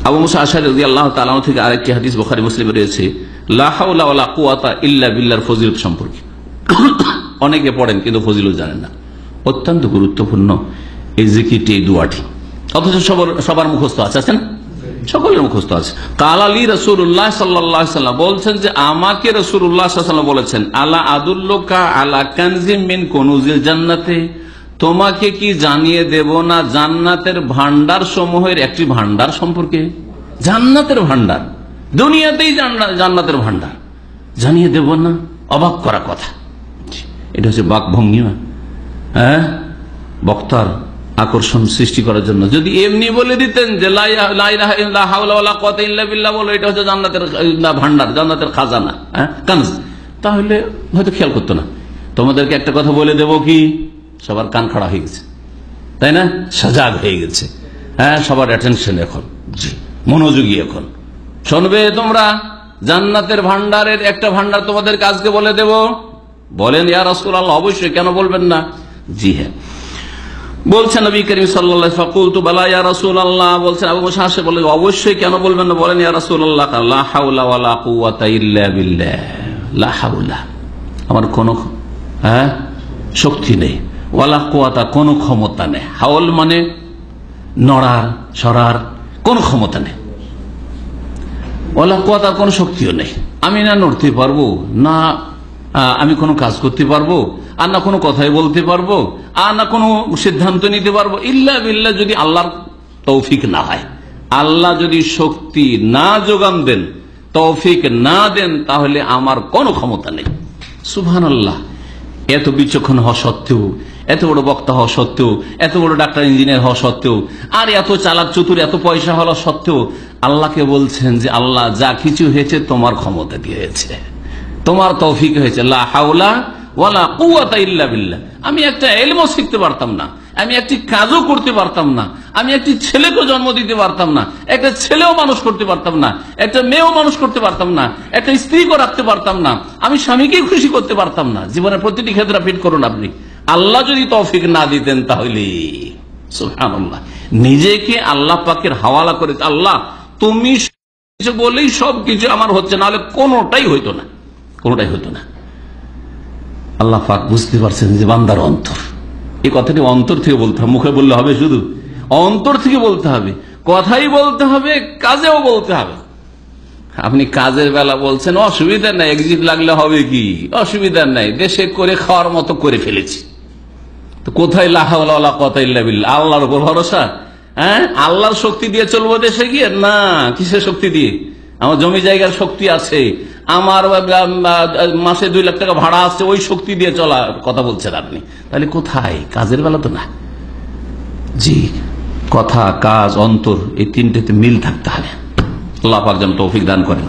আবু মুসা আশআরী রাদিয়াল্লাহু তাআলা আনহু থেকে আরেকটি হাদিস বুখারী মুসলিমে রয়েছে, লা হাওলা ওয়ালা কুওয়াতা ইল্লা বিল্লাহর ফজিলত সম্পর্কে। অনেকে পড়েন কিন্তু ফজিলত জানেন না। অত্যন্ত গুরুত্বপূর্ণ এই জিকিরটি, এই দোয়াটি, অথচ সবার মুখস্থ আছে, আছেন সকলের মুখস্থ আছে। কাল আলী রাসূলুল্লাহ সাল্লাল্লাহু আলাইহি ওয়াসাল্লাম বলছেন যে আমাকে রাসূলুল্লাহ সাল্লাল্লাহু আলাইহি ওয়াসাল্লাম বলেছেন, আলা আদুল্লুকা আলা কানজিম মিন কুনুজিল জান্নাতে, তোমাকে কি জানিয়ে দেব না জান্নাতের ভান্ডার সমূহের একটি ভান্ডার সম্পর্কে। জান্নাতের ভান্ডার, দুনিয়াতেই জান্নাতের ভান্ডার, জানিয়ে দেব না? অবাক করা কথা। এটা হচ্ছে বাকভঙ্গিমা, হ্যাঁ, বক্তার আকর্ষণ সৃষ্টি করার জন্য। যদি এমনি বলে দিতেন যে লা ইলাহা ইল্লা হাওলা ওয়ালা কুওয়াতা ইল্লা বিল্লাহ বলো, এটা হচ্ছে জান্নাতের ভান্ডার, জান্নাতের খাজানা, হ্যাঁ, কানজ, তাহলে হয়তো খেয়াল করতো না। তোমাদেরকে একটা কথা বলে দেব কি, সবার কান খাড়া হয়ে গেছে, তাই না, সজাগ হয়ে গেছে, হ্যাঁ, সবার অ্যাটেনশন এখন, জি, মনোযোগী এখন শুনবে তোমরা। জান্নাতের ভান্ডারের একটা ভান্ডার তোমাদের কাজকে বলে দেব। বলেন ইয়া রাসূলুল্লাহ, অবশ্যই, কেন বলবেন না? জি হ্যাঁ। বলছেন নবী করিম সাল্লাল্লাহু আলাইহি ওয়াসাল্লাম, ফাকুলতু বালা ইয়া রাসূলুল্লাহ, বলছেন আবু মুসা আশআরী বলে, অবশ্যই, কেন বলবেন না? বলেন ইয়া রাসূলুল্লাহ, লা হাওলা ওয়ালা কুওয়াতা ইল্লা বিল্লাহ, লা হাওলা, আমার কোনো শক্তি নেই, ওয়ালা কুওয়াতা, কোনো ক্ষমতা নেই। হাওল মানে নড়ার সরার কোন ক্ষমতা নেই, ওয়ালা কুওয়াতা, কোন শক্তিও নেই। আমি না নড়তে পারবো, না আমি কোনো কাজ করতে পারবো, আর না কোনো কথাই বলতে পারবো, আর না কোনো সিদ্ধান্ত নিতে পারবো, ইল্লা বিল্লাহ, যদি আল্লাহর তৌফিক না হয়, আল্লাহ যদি শক্তি না যোগান দেন, তৌফিক না দেন, তাহলে আমার কোনো ক্ষমতা নেই। সুবহানাল্লাহ। এত বিচক্ষণ হওয়া সত্ত্বেও, এত বড় বক্তা হওয়া সত্ত্বেও, এত বড় ডাক্তার ইঞ্জিনিয়ার হওয়া সত্ত্বেও, আর এত চালাক চতুর, এত পয়সা হওয়া সত্ত্বেও আল্লাহকে বলছেন যে আল্লাহ, যা কিছু হয়েছে তোমার ক্ষমতা দিয়ে হয়েছে, তোমার তৌফিক হয়েছে। লা হাওলা ওয়ালা কুওয়াতা ইল্লা বিল্লাহ। আমি একটা ইলমও শিখতে পারতাম না, আমি একটি কাজও করতে পারতাম না, আমি একটি ছেলেকে জন্ম দিতে পারতাম না, একটা ছেলেও মানুষ করতে পারতাম না, একটা মেয়েও মানুষ করতে পারতাম না, একটা স্ত্রীকেও রাখতে পারতাম না, আমি স্বামীকেই খুশি করতে পারতাম না। জীবনের প্রতিটি ক্ষেত্রে ফিট করুন আপনি। আল্লাহ যদি তৌফিক না দিতেন তাহলে, সুবহানাল্লাহ, নিজেকে আল্লাহ পাকের হাওয়ালা করে, আল্লাহ তুমি বলেই সবকিছু আমার হচ্ছে, না হলে কোনোটাই হইতো না, কোনোটাই হতো না। আল্লাহ পাক বুঝতে পারছেন যে বান্দার অন্তর, এই কথাটি অন্তর থেকে বলতে হবে, মুখে বললে হবে, শুধু অন্তর থেকে বলতে হবে, কথাই বলতে হবে, কাজেও বলতে হবে। আপনি কাজের বেলা বলছেন অসুবিধা নাই, এক্সিট লাগলে হবে কি, অসুবিধা নাই, দেশে করে খাওয়ার মতো করে ফেলেছি, তো কোথায় লা হাওলা ওয়ালা কুওয়াতা ইল্লা বিল্লাহ? আল্লাহর উপর ভরসা, হ্যাঁ, আল্লাহর শক্তি দিয়ে চলবো দেশে গিয়ে? না, কিসের শক্তি দিয়ে? আমার জমি জায়গার শক্তি আছে, আমার মাসে 2 লাখ টাকা ভাড়া আছে, ওই শক্তি দিয়ে চলার কথা বলছেন আপনি, তাহলে কোথায়? কাজের বেলা তো না। জি, কথা, কাজ, অন্তর, এই তিনটেতে মিল থাকতে হবে। আল্লাহ পাক যেন তৌফিক দান করেন।